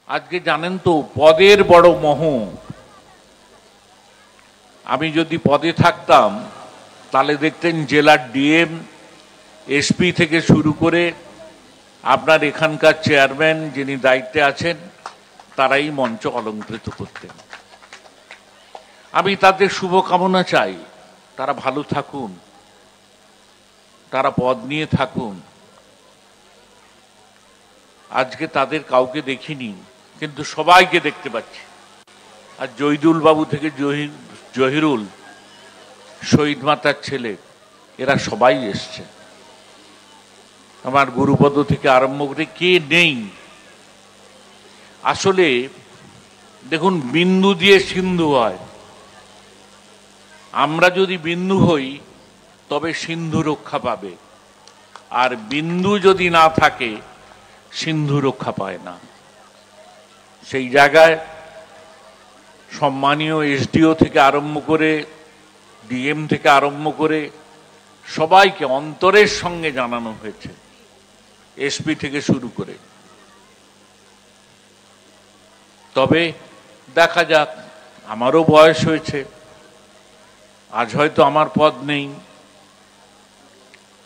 আজকে জানেন তো পদের বড় মোহ। আমি যদি পদে থাকতাম তাহলে দেখতেন জেলার ডিএম, এসপি থেকে শুরু করে আপনার এখানকার চেয়ারম্যান যিনি দায়িত্বে আছেন তারাই মঞ্চ অলঙ্কৃত করতেন। আমি তাদের শুভকামনা চাই, তারা ভালো থাকুন, তারা পদ নিয়ে থাকুন। আজকে তাদের কাউকে দেখিনি, কিন্তু সবাইকে দেখতে পাচ্ছি। আর জহিদুল বাবু থেকে জহিরুল, শহীদ মাতার ছেলে, এরা সবাই এসছে। আমার গুরুপদ থেকে আরম্ভ করে কে নেই। আসলে দেখুন, বিন্দু দিয়ে সিন্ধু হয়। আমরা যদি বিন্দু হই তবে সিন্ধু রক্ষা পাবে, আর বিন্দু যদি না থাকে সিন্ধু রক্ষা পায় না। সেই জায়গায় সম্মানীয় এসডিও থেকে আরম্ভ করে ডিএম থেকে আরম্ভ করে সবাইকে অন্তরের সঙ্গে জানানো হয়েছে, এসপি থেকে শুরু করে। তবে দেখা যাক, আমারও বয়স হয়েছে, আজ হয়তো আমার পদ নেই,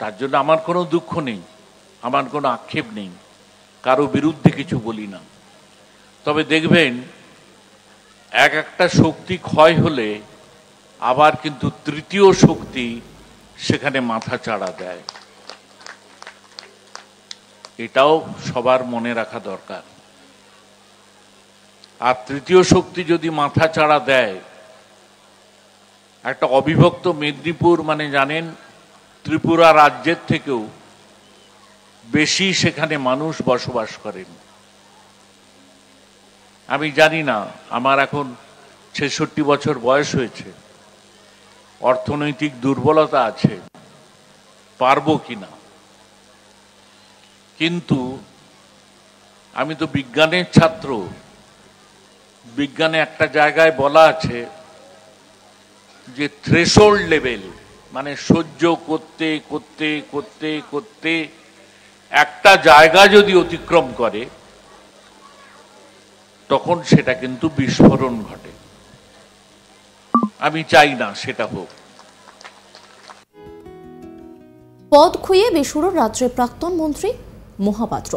তার জন্য আমার কোনো দুঃখ নেই, আমার কোনো আক্ষেপ নেই, কারো বিরুদ্ধে কিছু বলি না। তবে দেখবেন একটা শক্তি ক্ষয় হলে আবার কিন্তু তৃতীয় শক্তি সেখানে মাথা চাড়া দেয়। এটাও সবার মনে রাখা দরকার। আর তৃতীয় শক্তি যদি মাথা চাড়া দেয়, একটা অবিভক্ত মেদিনীপুর মানে জানেন ত্রিপুরা রাজ্যের থেকেও বেশি সেখানে মানুষ বসবাস করেন। আমি জানি না, আমার এখন ৬৬ বছর বয়স হয়েছে, অর্থনৈতিক দুর্বলতা আছে, পারবো কিনা। কিন্তু আমি তো বিজ্ঞানের ছাত্র। বিজ্ঞানে একটা জায়গায় বলা আছে যে থ্রেশহোল্ড লেভেল, মানে সহ্য করতে করতে করতে করতে একটা জায়গা যদি অতিক্রম করে তখন সেটা কিন্তু বিস্ফোরণ ঘটে। আমি চাই না সেটা হোক। পদ খুইয়ে বেসুরো রাজ্যের প্রাক্তন মন্ত্রী মহাপাত্র।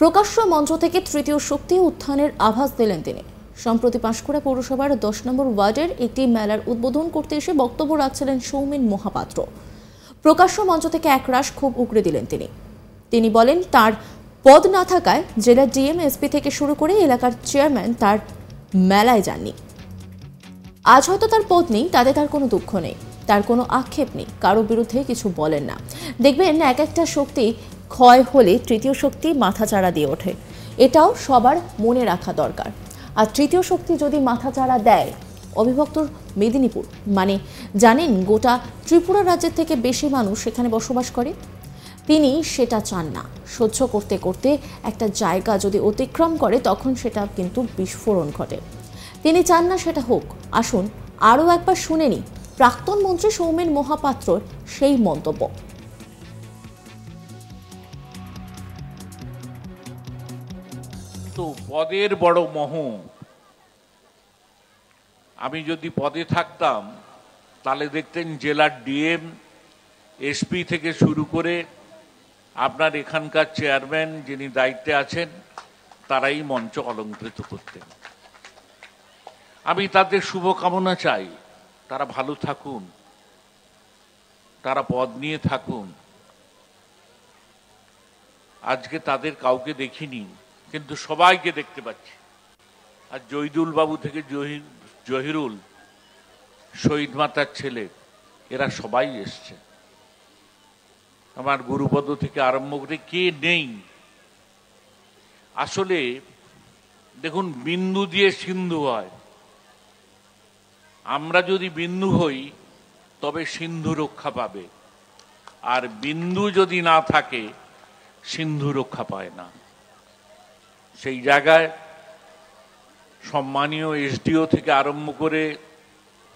প্রকাশ্য মঞ্চ থেকে তৃতীয় শক্তি উত্থানের আভাস দিলেন তিনি। সম্প্রতি পাঁশকুড়া পৌরসভার 10 নম্বর ওয়ার্ডের একটি মেলার উদ্বোধন করতে এসে বক্তব্য রাখছিলেন সৌমেন মহাপাত্র। প্রকাশ্য মঞ্চ থেকে একরাশ ক্ষোভ উগরে দিলেন তিনি বলেন, তার পদ না থাকায় জেলার ডিএম, এসপি থেকে শুরু করে এলাকার চেয়ারম্যান তার মেলায় যাননি। আজ হয়তো তার পদ নেই, তাতে তার কোনো দুঃখ নেই, তার কোনো আক্ষেপ নেই, কারো বিরুদ্ধে কিছু বলেন না। দেখবেন একটা শক্তি ক্ষয় হলে তৃতীয় শক্তি মাথাচাড়া দিয়ে ওঠে, এটাও সবার মনে রাখা দরকার। আর তৃতীয় শক্তি যদি মাথাচাড়া দেয়, অবিভক্ত মেদিনীপুর মানে জানেন গোটা ত্রিপুরা রাজ্যের থেকে বেশি মানুষ সেখানে বসবাস করে, তিনি সেটা চান না। সহ্য করতে করতে একটা জায়গা যদি অতিক্রম করে তখন সেটা কিন্তু বিস্ফোরণ ঘটে। তিনি চান না সেটা হোক। আসুন আরও একবার শুনে নি প্রাক্তন মন্ত্রী সৌমেন মহাপাত্রর সেই মন্তব্য। তো পদের বড় মোহ। আমি যদি পদে থাকতাম তাহলে দেখতেন জেলার ডিএম, এসপি থেকে শুরু করে আপনার এখানকার চেয়ারম্যান যিনি দায়িত্বে আছেন তারাই মঞ্চ অলঙ্কৃত করতেন। আমি তাদের শুভকামনা চাই, তারা ভালো থাকুন, তারা পদ নিয়ে থাকুন। আজকে তাদের কাউকে দেখিনি, কিন্তু সবাইকে দেখতে পাচ্ছি। আর জহিদুল বাবু থেকে জহিরুল, শহীদ মাতার ছেলে, এরা সবাই এসছে। আমার গুরুপদ থেকে আরম্ভ করে কে নেই। আসলে দেখুন, বিন্দু দিয়ে সিন্ধু হয়। আমরা যদি বিন্দু হই তবে সিন্ধু রক্ষা পাবে, আর বিন্দু যদি না থাকে সিন্ধু রক্ষা পায় না। সেই জায়গায় সম্মানীয় এসডিও থেকে আরম্ভ করে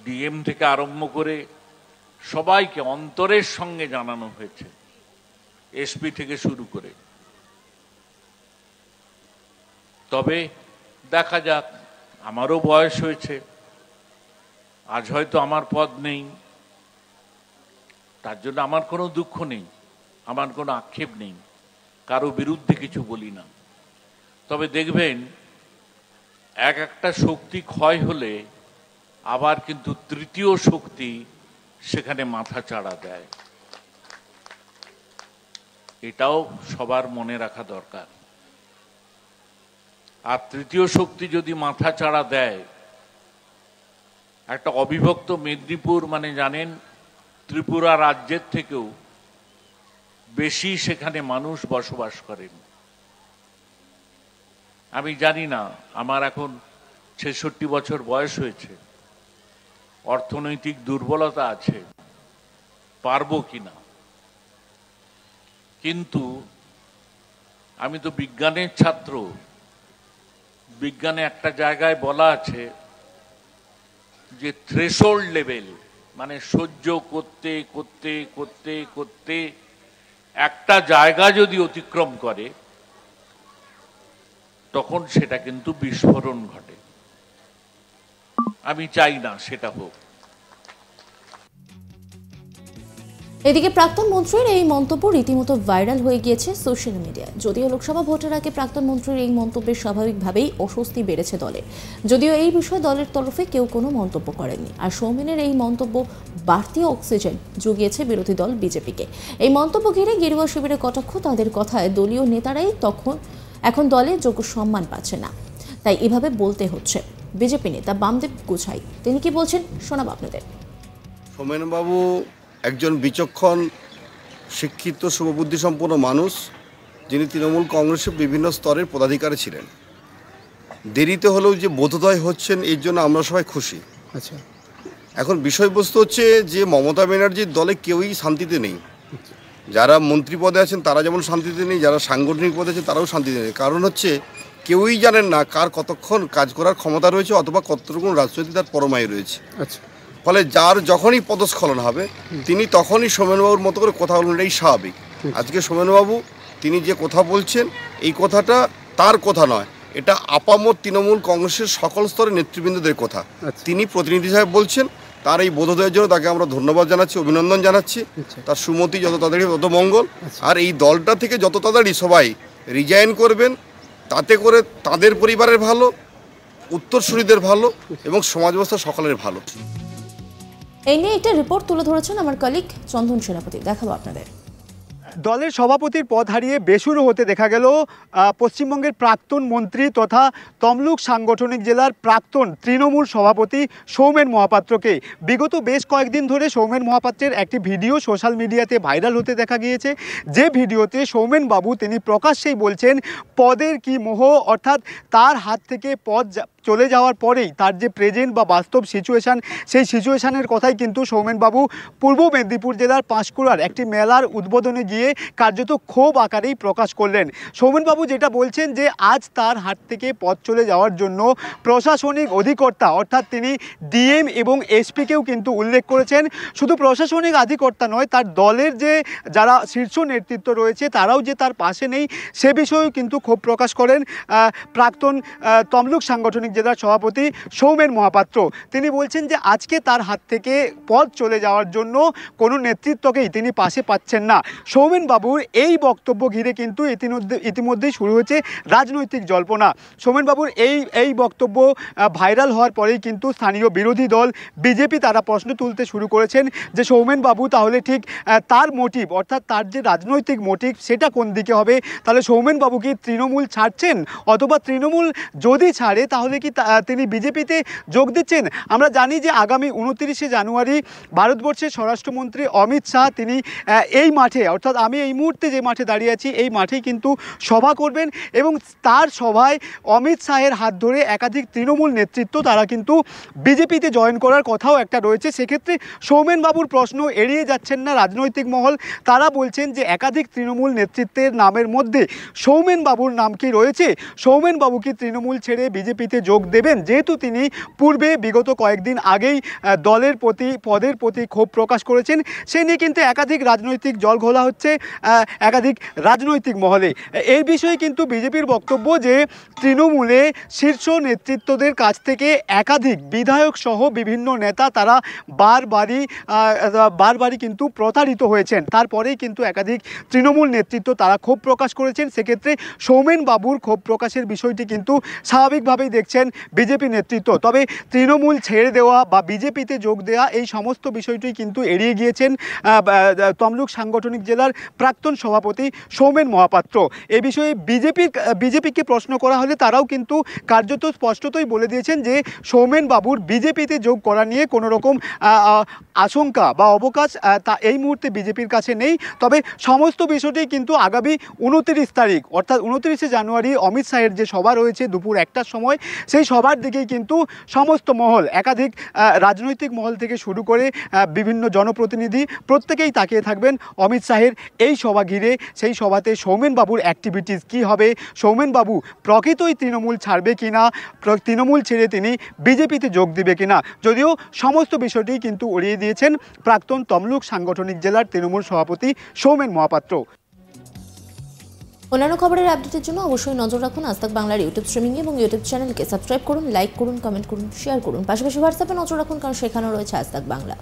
ডিএম থেকে আরম্ভ করে সবাইকে অন্তরের সঙ্গে জানানো হয়েছে, এসপি থেকে শুরু করে। তবে দেখা যাক, আমারও বয়স হয়েছে, আজ হয়তো আমার পদ নেই, তার জন্য আমার কোনো দুঃখ নেই, আমার কোনো আক্ষেপ নেই, কারো বিরুদ্ধে কিছু বলি না। তবে দেখবেন একটা শক্তি ক্ষয় হলে আবার কিন্তু তৃতীয় শক্তি সেখানে মাথা চাড়া দেয়, এটাও সবার মনে রাখা দরকার। আর তৃতীয় শক্তি যদি মাথা চাড়া দেয়, একটা অবিভক্ত মেদিনীপুর মানে জানেন ত্রিপুরা রাজ্যের থেকেও বেশি সেখানে মানুষ বসবাস করেন। আমি জানি না, আমার এখন ৬৬ বছর বয়স হয়েছে, অর্থনৈতিক দুর্বলতা আছে, পারবো কিনা, কিন্তু আমি তো বিজ্ঞানের ছাত্র। বিজ্ঞানে একটা জায়গায় বলা আছে যে থ্রেশহোল্ড লেভেল, মানে সহ্য করতে করতে করতে করতে একটা জায়গা যদি অতিক্রম করে তখন সেটা কিন্তু বিস্ফোরণ ঘটে। আমি চাই না সেটা হোক। এদিকে প্রাক্তন মন্ত্রীর এই মন্তব্য রীতিমতো ভাইরাল হয়ে গিয়েছে সোশ্যাল মিডিয়ায়। যদিও লোকসভা ভোটের আগে প্রাক্তন মন্ত্রীর এই মন্তব্যে স্বাভাবিকভাবেই অস্বস্তি বেড়েছে দলের, যদিও এই বিষয়ে দলের তরফে কেউ কোনো মন্তব্য করেননি। আর সৌমেনের এই মন্তব্য বাড়তি অক্সিজেন জুগিয়েছে বিরোধী দল বিজেপিকে। এই মন্তব্য ঘিরে গেরুয়া শিবিরের কটাক্ষ, তাদের কথায় দলীয় নেতারাই এখন দলে যোগ্য সম্মান পাচ্ছে না, তাই এভাবে বলতে হচ্ছে। বিজেপি নেতা বামদেব গুছাই তিনি কি বলছেন শোনাব আপনাদের। সৌমেনবাবু একজন বিচক্ষণ, শিক্ষিত, শুভবুদ্ধিসম্পন্ন মানুষ, যিনি তৃণমূল কংগ্রেসের বিভিন্ন স্তরের পদাধিকারী ছিলেন। দেরিতে হলেও যে বোধোদয় হচ্ছেন, এর জন্য আমরা সবাই খুশি। আচ্ছা, এখন বিষয়বস্তু হচ্ছে যে মমতা ব্যানার্জির দলে কেউই শান্তিতে নেই। যারা মন্ত্রী পদে আছেন তারা যেমন শান্তিতে নেই, যারা সাংগঠনিক পদে আছেন তারাও শান্তিতে নেই। কারণ হচ্ছে কেউই জানেন না কার কতক্ষণ কাজ করার ক্ষমতা রয়েছে অথবা কতটুকু রাজনৈতিক তার পরমায়ু রয়েছে। আচ্ছা, ফলে যার যখনই পদস্খলন হবে তিনি তখনই সৌমেনবাবুর মতো করে কথা বলবেন, এই স্বাভাবিক। আজকে সৌমেনবাবু তিনি যে কথা বলছেন, এই কথাটা তার কথা নয়, এটা আপামর তৃণমূল কংগ্রেসের সকল স্তরের নেতৃবৃন্দদের কথা। তিনি প্রতিনিধি সাহেব বলছেন, তার এই বোধোদয়ের জন্য তাকে আমরা ধন্যবাদ জানাচ্ছি, অভিনন্দন জানাচ্ছি। তার সুমতি যত তাড়াতাড়ি তত মঙ্গল। আর এই দলটা থেকে যত তাড়াতাড়ি সবাই রিজাইন করবেন, তাতে করে তাদের পরিবারের ভালো, উত্তরসূরিদের ভালো এবং সমাজ ব্যবস্থা সকলের ভালো। এই নিয়ে একটা রিপোর্ট তুলে ধরেছেন আমার কলিগ চন্দন সেনাপতি, দেখাবো আপনাদের। দলের সভাপতির পদ হারিয়ে বেসুরো হতে দেখা গেল পশ্চিমবঙ্গের প্রাক্তন মন্ত্রী তথা তমলুক সাংগঠনিক জেলার প্রাক্তন তৃণমূল সভাপতি সৌমেন মহাপাত্রকে। বিগত বেশ কয়েকদিন ধরে সৌমেন মহাপাত্রের একটি ভিডিও সোশ্যাল মিডিয়াতে ভাইরাল হতে দেখা গিয়েছে, যে ভিডিওতে সৌমেন বাবু তিনি প্রকাশ্যেই বলছেন পদের কি মোহ, অর্থাৎ তার হাত থেকে পদ চলে যাওয়ার পরেই তার যে প্রেজেন্ট বা বাস্তব সিচুয়েশান, সেই সিচুয়েশানের কথাই কিন্তু সৌমেনবাবু পূর্ব মেদিনীপুর জেলার পাঁশকুড়ার একটি মেলার উদ্বোধনে গিয়ে কার্যত ক্ষোভ আকারেই প্রকাশ করলেন। সৌমেনবাবু যেটা বলছেন যে আজ তার হাত থেকে পদ চলে যাওয়ার জন্য প্রশাসনিক অধিকর্তা অর্থাৎ তিনি ডিএম এবং এসপিকেও কিন্তু উল্লেখ করেছেন। শুধু প্রশাসনিক অধিকর্তা নয়, তার দলের যে যারা শীর্ষ নেতৃত্ব রয়েছে তারাও যে তার পাশে নেই সে বিষয়েও কিন্তু ক্ষোভ প্রকাশ করেন প্রাক্তন তমলুক সাংগঠনিক জেলার সভাপতি সৌমেন মহাপাত্র। তিনি বলছেন যে আজকে তার হাত থেকে পদ চলে যাওয়ার জন্য কোনো নেতৃত্বকেই তিনি পাশে পাচ্ছেন না। সৌমেন বাবুর এই বক্তব্য ঘিরে কিন্তু ইতিমধ্যেই শুরু হয়েছে রাজনৈতিক জল্পনা। সৌমেন বাবুর এই বক্তব্য ভাইরাল হওয়ার পরেই কিন্তু স্থানীয় বিরোধী দল বিজেপি তারা প্রশ্ন তুলতে শুরু করেছেন যে সৌমেন বাবু তাহলে ঠিক তার মোটিভ অর্থাৎ তার যে রাজনৈতিক মোটিভ সেটা কোন দিকে হবে? তাহলে সৌমেন বাবু কি তৃণমূল ছাড়ছেন, অথবা তৃণমূল যদি ছাড়ে তাহলে কি তিনি বিজেপিতে যোগ দিচ্ছেন? আমরা জানি যে আগামী 29শে জানুয়ারি ভারতবর্ষের স্বরাষ্ট্রমন্ত্রী অমিত শাহ তিনি এই মাঠে অর্থাৎ আমি এই মুহূর্তে যে মাঠে দাঁড়িয়ে আছি এই মাঠেই কিন্তু সভা করবেন এবং তার সভায় অমিত শাহের হাত ধরে একাধিক তৃণমূল নেতৃত্ব তারা কিন্তু বিজেপিতে জয়েন করার কথাও একটা রয়েছে। সেক্ষেত্রে সৌমেন বাবুর প্রশ্ন এড়িয়ে যাচ্ছেন না রাজনৈতিক মহল। তারা বলছেন যে একাধিক তৃণমূল নেতৃত্বের নামের মধ্যে সৌমেন বাবুর নাম কি রয়েছে? সৌমেন বাবু কি তৃণমূল ছেড়ে বিজেপিতে যোগ দেবেন, যেহেতু তিনি পূর্বে বিগত কয়েকদিন আগেই দলের প্রতি পদের প্রতি ক্ষোভ প্রকাশ করেছেন। সে নিয়ে কিন্তু একাধিক রাজনৈতিক জল ঘোলা হচ্ছে একাধিক রাজনৈতিক মহলে। এই বিষয়ে কিন্তু বিজেপির বক্তব্য যে তৃণমূলে শীর্ষ নেতৃত্বদের কাছ থেকে একাধিক বিধায়ক সহ বিভিন্ন নেতা তারা বারবারই কিন্তু প্রতারিত হয়েছেন। তারপরেই কিন্তু একাধিক তৃণমূল নেতৃত্ব তারা ক্ষোভ প্রকাশ করেছেন। সেক্ষেত্রে সৌমেন বাবুর ক্ষোভ প্রকাশের বিষয়টি কিন্তু স্বাভাবিকভাবেই দেখছেন বিজেপি নেতৃত্ব। তবে তৃণমূল ছেড়ে দেওয়া বা বিজেপিতে যোগ দেওয়া এই সমস্ত বিষয়টি কিন্তু এড়িয়ে গিয়েছেন তমলুক সাংগঠনিক জেলার প্রাক্তন সভাপতি সৌমেন মহাপাত্র। এ বিষয়ে বিজেপিকে প্রশ্ন করা হলে তারাও কিন্তু কার্যত স্পষ্টতই বলে দিয়েছেন যে সৌমেন বাবুর বিজেপিতে যোগ করা নিয়ে কোনো রকম আশঙ্কা বা অবকাশ তা এই মুহূর্তে বিজেপির কাছে নেই। তবে সমস্ত বিষয়টি কিন্তু আগামী 29 তারিখ অর্থাৎ 29শে জানুয়ারি অমিত শাহের যে সভা রয়েছে দুপুর 1টার সময়, সেই সভার দিকেই কিন্তু সমস্ত মহল একাধিক রাজনৈতিক মহল থেকে শুরু করে বিভিন্ন জনপ্রতিনিধি প্রত্যেকেই তাকিয়ে থাকবেন অমিত শাহের এই সভা ঘিরে। সেই সভাতে সৌমেন বাবুর অ্যাক্টিভিটিস কী হবে, সৌমেন বাবু প্রকৃতই তৃণমূল ছাড়বে কিনা, তৃণমূল ছেড়ে তিনি বিজেপিতে যোগ দিবে কিনা। যদিও সমস্ত বিষয়টি কিন্তু উড়িয়ে দিয়েছেন প্রাক্তন তমলুক সাংগঠনিক জেলার তৃণমূল সভাপতি সৌমেন মহাপাত্র। অন্যান্য খবরের আপডেটের জন্য অবশ্যই নজর রাখুন আজ তাক বাংলার ইউটিউব স্ট্রিমিং এবং ইউটিউব চ্যানেলকে সাবস্ক্রাইব করুন, লাইক করুন, কমেন্ট করুন, শেয়ার করুন। পাশাপাশি হোয়াটসঅ্যাপে নজর রাখুন, কারণ সেখানেও রয়েছে আজ তাক বাংলা।